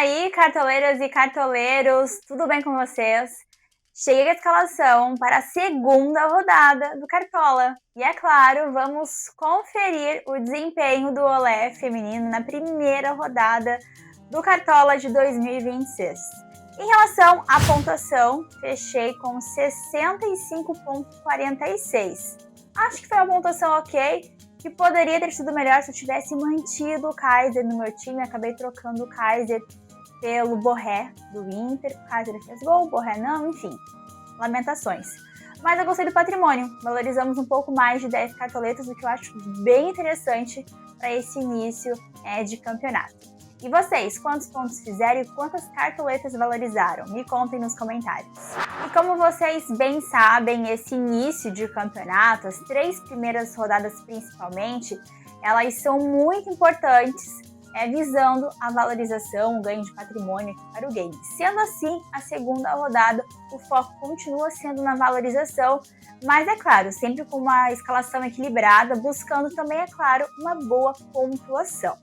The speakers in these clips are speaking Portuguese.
aí, cartoleiras e cartoleiros, tudo bem com vocês? Chega a escalação para a segunda rodada do Cartola. E é claro, vamos conferir o desempenho do Olé feminino na primeira rodada do Cartola de 2026. Em relação à pontuação, fechei com 65,46. Acho que foi uma pontuação ok, que poderia ter sido melhor se eu tivesse mantido o Kaiser no meu time. Acabei trocando o Kaiser pelo Borré do Inter. O Kaiser fez gol, o Borré não, enfim, lamentações. Mas eu gostei do patrimônio, valorizamos um pouco mais de 10 cartoletas, o que eu acho bem interessante para esse início de campeonato. E vocês, quantos pontos fizeram e quantas cartoletas valorizaram? Me contem nos comentários. E como vocês bem sabem, esse início de campeonato, as 3 primeiras rodadas principalmente, elas são muito importantes, visando a valorização, o ganho de patrimônio aqui para o game. Sendo assim, a segunda rodada, o foco continua sendo na valorização, mas é claro, sempre com uma escalação equilibrada, buscando também, é claro, uma boa pontuação.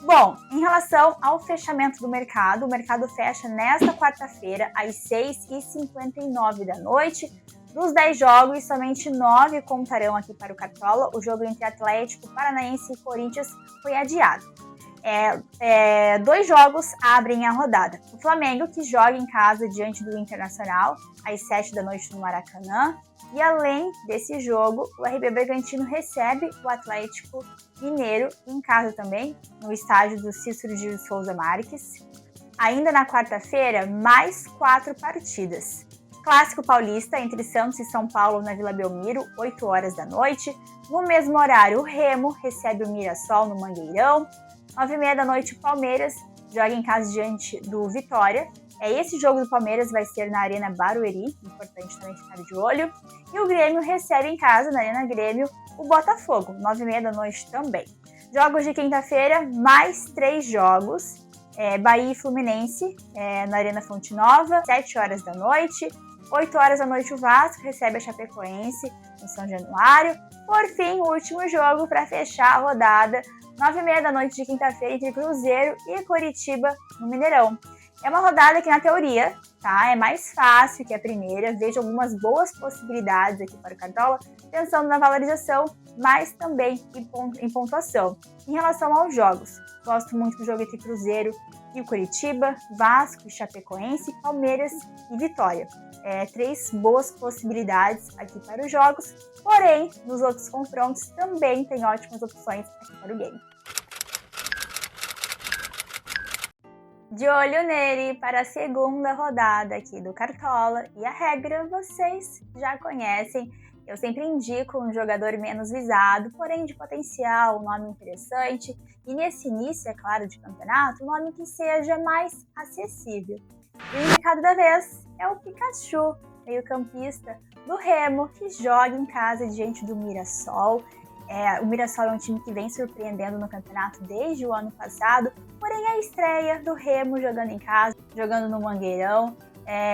Bom, em relação ao fechamento do mercado, o mercado fecha nesta quarta-feira, às 6h59 da noite. Dos 10 jogos, somente 9 contarão aqui para o Cartola. O jogo entre Atlético Paranaense e Corinthians foi adiado. 2 jogos abrem a rodada. O Flamengo, que joga em casa diante do Internacional, às 7 da noite no Maracanã. E além desse jogo, o RB Bragantino recebe o Atlético Mineiro em casa também, no estádio do Cícero de Souza Marques. Ainda na quarta-feira, mais 4 partidas. Clássico paulista entre Santos e São Paulo na Vila Belmiro, 8 horas da noite. No mesmo horário, o Remo recebe o Mirassol no Mangueirão. 9h30 da noite, o Palmeiras joga em casa diante do Vitória. Esse jogo do Palmeiras vai ser na Arena Barueri, importante também ficar de olho. E o Grêmio recebe em casa, na Arena Grêmio, o Botafogo, 9h30 da noite também. Jogos de quinta-feira, mais 3 jogos. Bahia e Fluminense, na Arena Fonte Nova, 7 horas da noite. 8 horas da noite, o Vasco recebe a Chapecoense em São Januário. Por fim, o último jogo para fechar a rodada, 9h30 da noite de quinta-feira, entre Cruzeiro e Coritiba, no Mineirão. É uma rodada que, na teoria, é mais fácil que a primeira. Vejo algumas boas possibilidades aqui para o Cartola, pensando na valorização, mas também em pontuação. Em relação aos jogos, gosto muito do jogo entre Cruzeiro e o Coritiba, Vasco e Chapecoense, Palmeiras e Vitória. 3 boas possibilidades aqui para os jogos, porém, nos outros confrontos também tem ótimas opções aqui para o game. De olho nele para a segunda rodada aqui do Cartola, e a regra vocês já conhecem. Eu sempre indico um jogador menos visado, porém de potencial, um nome interessante, e nesse início, é claro, de campeonato, um nome que seja mais acessível. E o indicado da vez é o Pikachu, meio-campista do Remo, que joga em casa diante do Mirassol. O Mirassol é um time que vem surpreendendo no campeonato desde o ano passado, porém a estreia do Remo jogando em casa, jogando no Mangueirão.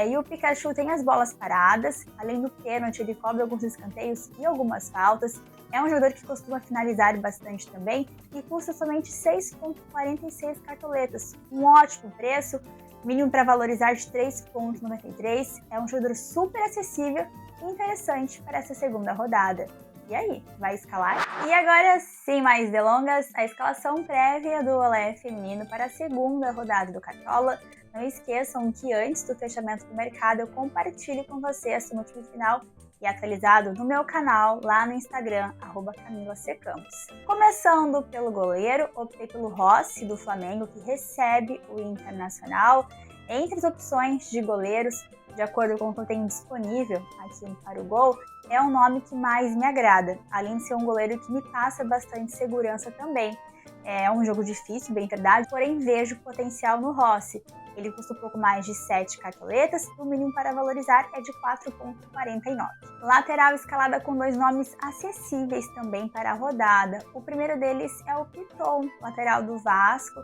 E o Pikachu tem as bolas paradas, além do pênalti, ele cobra alguns escanteios e algumas faltas. É um jogador que costuma finalizar bastante também e custa somente 6,46 cartoletas, um ótimo preço, mínimo para valorizar de 3,93. É um jogador super acessível e interessante para essa segunda rodada. E aí, vai escalar? E agora, sem mais delongas, a escalação prévia do Olé feminino para a segunda rodada do Cartola. Não esqueçam que antes do fechamento do mercado eu compartilho com vocês no time final e atualizado no meu canal, lá no Instagram, @CamilaCCampos. Começando pelo goleiro, optei pelo Rossi, do Flamengo, que recebe o Internacional. Entre as opções de goleiros, de acordo com o que eu tenho disponível aqui para o gol, é o nome que mais me agrada, além de ser um goleiro que me passa bastante segurança também. É um jogo difícil, bem verdade, porém vejo potencial no Rossi. Ele custa um pouco mais de 7 cartoletas, o mínimo para valorizar é de 4,49. Lateral escalada com 2 nomes acessíveis também para a rodada. O primeiro deles é o Piton, lateral do Vasco.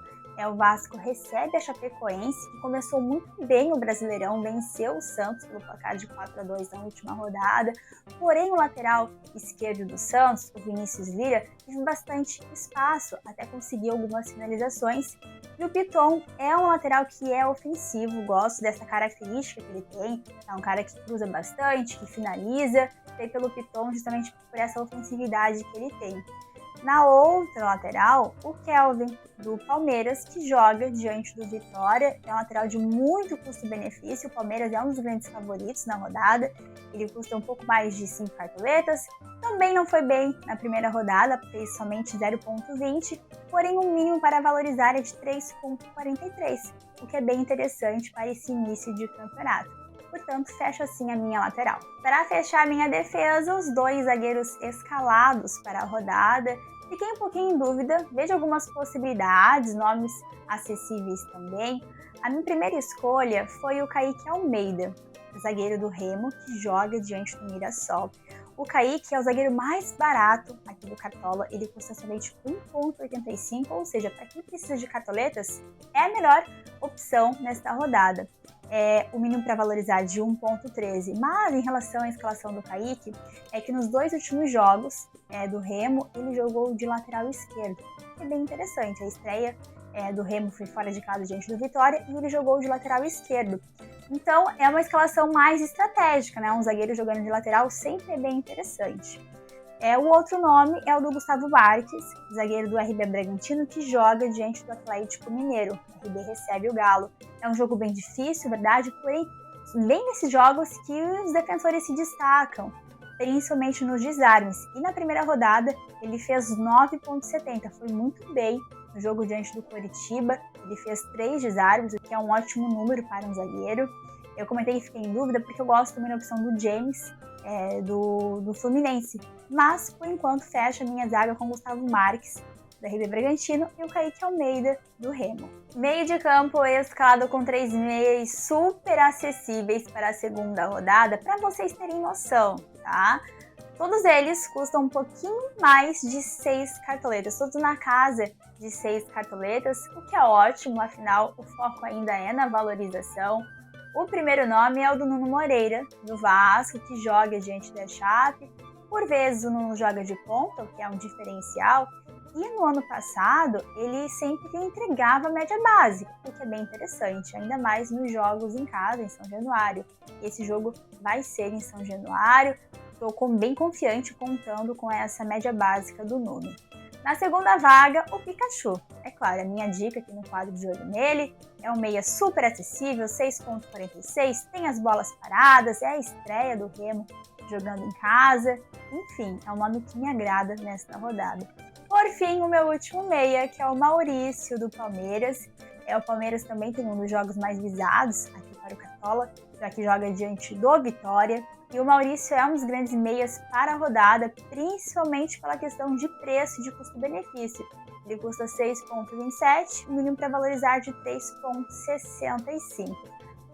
O Vasco recebe a Chapecoense, que começou muito bem o Brasileirão, venceu o Santos pelo placar de 4-2 na última rodada. Porém, o lateral esquerdo do Santos, o Vinícius Lira, teve bastante espaço, até conseguir algumas finalizações. E o Piton é um lateral que é ofensivo, gosto dessa característica que ele tem. É um cara que cruza bastante, que finaliza, sei pelo Piton justamente por essa ofensividade que ele tem. Na outra lateral, o Kelvin, do Palmeiras, que joga diante do Vitória. É um lateral de muito custo-benefício. O Palmeiras é um dos grandes favoritos na rodada. Ele custa um pouco mais de 5 cartoletas. Também não foi bem na primeira rodada, fez somente 0,20, porém o mínimo para valorizar é de 3,43, o que é bem interessante para esse início de campeonato. Portanto, fecho assim a minha lateral. Para fechar a minha defesa, os 2 zagueiros escalados para a rodada. Fiquei um pouquinho em dúvida, vejo algumas possibilidades, nomes acessíveis também. A minha primeira escolha foi o Kaique Almeida, zagueiro do Remo, que joga diante do Mirassol. O Kaique é o zagueiro mais barato aqui do Cartola, ele custa somente 1,85, ou seja, para quem precisa de cartoletas, é a melhor opção nesta rodada. O mínimo para valorizar de 1,13. Mas em relação à escalação do Kaique, é que nos 2 últimos jogos do Remo, ele jogou de lateral esquerdo, que é bem interessante. A estreia do Remo foi fora de casa diante do Vitória e ele jogou de lateral esquerdo. Então é uma escalação mais estratégica, né? Um zagueiro jogando de lateral sempre é bem interessante. O outro nome é o do Gustavo Marques, zagueiro do RB Bragantino, que joga diante do Atlético Mineiro. O RB recebe o Galo. É um jogo bem difícil, verdade, porém, bem nesses jogos que os defensores se destacam, principalmente nos desarmes. E na primeira rodada, ele fez 9,70, foi muito bem no jogo diante do Coritiba. Ele fez 3 desarmes, o que é um ótimo número para um zagueiro. Eu comentei que fiquei em dúvida porque eu gosto também da opção do James, do Fluminense. Mas, por enquanto, fecha a minha zaga com Gustavo Marques, do RB Bragantino, e o Kaique Almeida, do Remo. Meio de campo escalado com 3 meias super acessíveis para a segunda rodada, para vocês terem noção, tá? Todos eles custam um pouquinho mais de 6 cartoletas, todos na casa de 6 cartoletas, o que é ótimo, afinal o foco ainda é na valorização. O primeiro nome é o do Nuno Moreira, do Vasco, que joga diante da Chape. Por vezes o Nuno joga de ponta, o que é um diferencial. E no ano passado, ele sempre entregava a média básica, o que é bem interessante, ainda mais nos jogos em casa, em São Januário. Esse jogo vai ser em São Januário, estou bem confiante contando com essa média básica do Nuno. Na segunda vaga, o Pikachu. É claro, a minha dica aqui no quadro de olho nele é um meia super acessível, 6,46, tem as bolas paradas, é a estreia do Remo jogando em casa. Enfim, é um nome que me agrada nesta rodada. Por fim, o meu último meia, que é o Maurício, do Palmeiras. O Palmeiras também tem um dos jogos mais visados aqui para o Cartola, já que joga diante do Vitória. E o Maurício é um dos grandes meias para a rodada, principalmente pela questão de preço e de custo-benefício. Ele custa 6,27, o mínimo para valorizar de 3,65.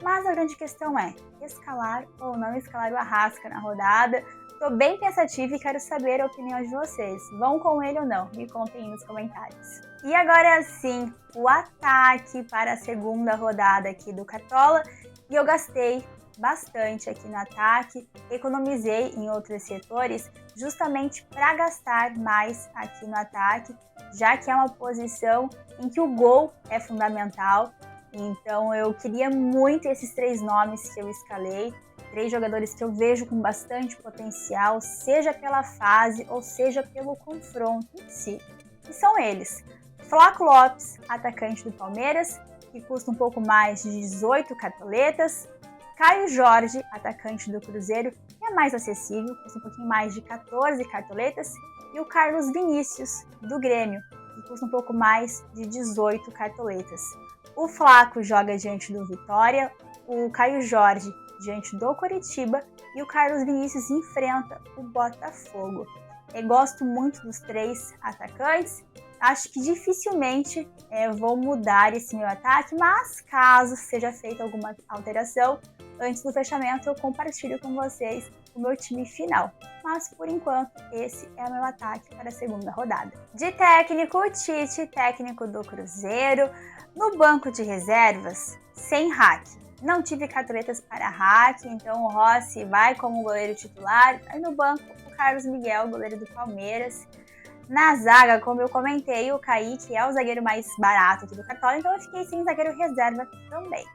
Mas a grande questão é escalar ou não escalar o Arrasca na rodada. Estou bem pensativa e quero saber a opinião de vocês. Vão com ele ou não? Me contem nos comentários. E agora sim, o ataque para a segunda rodada aqui do Cartola. E eu gastei bastante aqui no ataque, economizei em outros setores justamente para gastar mais aqui no ataque, já que é uma posição em que o gol é fundamental. Então eu queria muito esses 3 nomes que eu escalei, 3 jogadores que eu vejo com bastante potencial, seja pela fase ou seja pelo confronto em si. E são eles: Flaco Lopes, atacante do Palmeiras, que custa um pouco mais de 18 cartoletas. Caio Jorge, atacante do Cruzeiro, que é mais acessível, custa um pouquinho mais de 14 cartoletas. E o Carlos Vinícius, do Grêmio, que custa um pouco mais de 18 cartoletas. O Flaco joga diante do Vitória, o Caio Jorge diante do Coritiba e o Carlos Vinícius enfrenta o Botafogo. Eu gosto muito dos 3 atacantes. Acho que dificilmente vou mudar esse meu ataque, mas caso seja feita alguma alteração, antes do fechamento eu compartilho com vocês o meu time final. Mas, por enquanto, esse é o meu ataque para a segunda rodada. De técnico, Tite, técnico do Cruzeiro. No banco de reservas, sem hack. Não tive cartoletas para hack, então o Rossi vai como goleiro titular. Aí no banco, o Carlos Miguel, goleiro do Palmeiras. Na zaga, como eu comentei, o Kaique é o zagueiro mais barato aqui do Cartola, então eu fiquei sem zagueiro reserva também.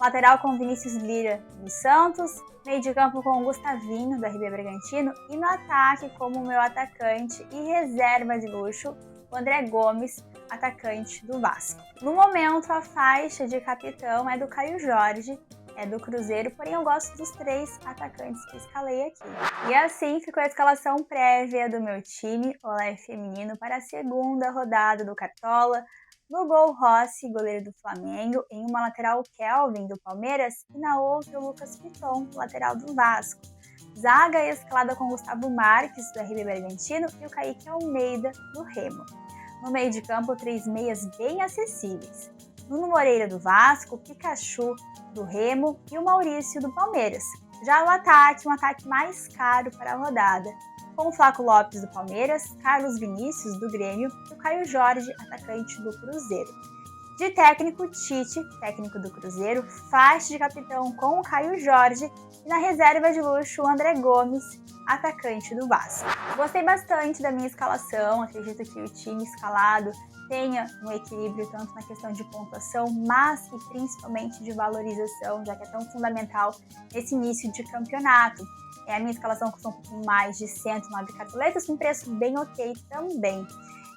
Lateral com Vinícius Lira do Santos, meio de campo com o Gustavinho do RB Bragantino e no ataque como meu atacante e reserva de luxo, o André Gomes, atacante do Vasco. No momento, a faixa de capitão é do Caio Jorge, é do Cruzeiro, porém eu gosto dos 3 atacantes que escalei aqui. E assim ficou a escalação prévia do meu time, Olé Feminino, para a segunda rodada do Cartola. No gol, Rossi, goleiro do Flamengo, em uma lateral Kelvin do Palmeiras e na outra o Lucas Piton, lateral do Vasco. Zaga escalada com Gustavo Marques, do RB Bragantino, e o Kaique Almeida, do Remo. No meio de campo, 3 meias bem acessíveis. Nuno Moreira do Vasco, Pikachu do Remo e o Maurício do Palmeiras. Já o ataque, um ataque mais caro para a rodada, com o Flaco Lopes do Palmeiras, Carlos Vinícius do Grêmio e o Caio Jorge, atacante do Cruzeiro. De técnico, Tite, técnico do Cruzeiro, faixa de capitão com o Caio Jorge e na reserva de luxo o André Gomes, atacante do Vasco. Gostei bastante da minha escalação, acredito que o time escalado tenha um equilíbrio tanto na questão de pontuação, mas e principalmente de valorização, já que é tão fundamental nesse início de campeonato. A minha escalação custou um pouquinho mais de 109 cartoletas, com preço bem ok também.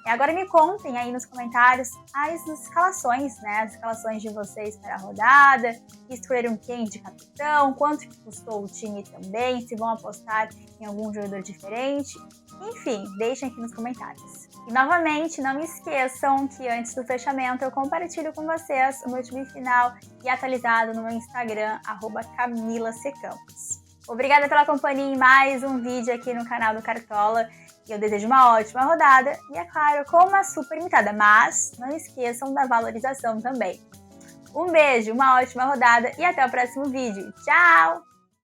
Agora me contem aí nos comentários as escalações, né? As escalações de vocês para a rodada, escolheram quem de capitão, quanto que custou o time também, se vão apostar em algum jogador diferente. Enfim, deixem aqui nos comentários. E novamente, não esqueçam que antes do fechamento eu compartilho com vocês o meu time final e atualizado no meu Instagram, @CamilaCCampos. Obrigada pela companhia em mais um vídeo aqui no canal do Cartola. E eu desejo uma ótima rodada e, é claro, com uma super limitada, mas não esqueçam da valorização também. Um beijo, uma ótima rodada e até o próximo vídeo. Tchau!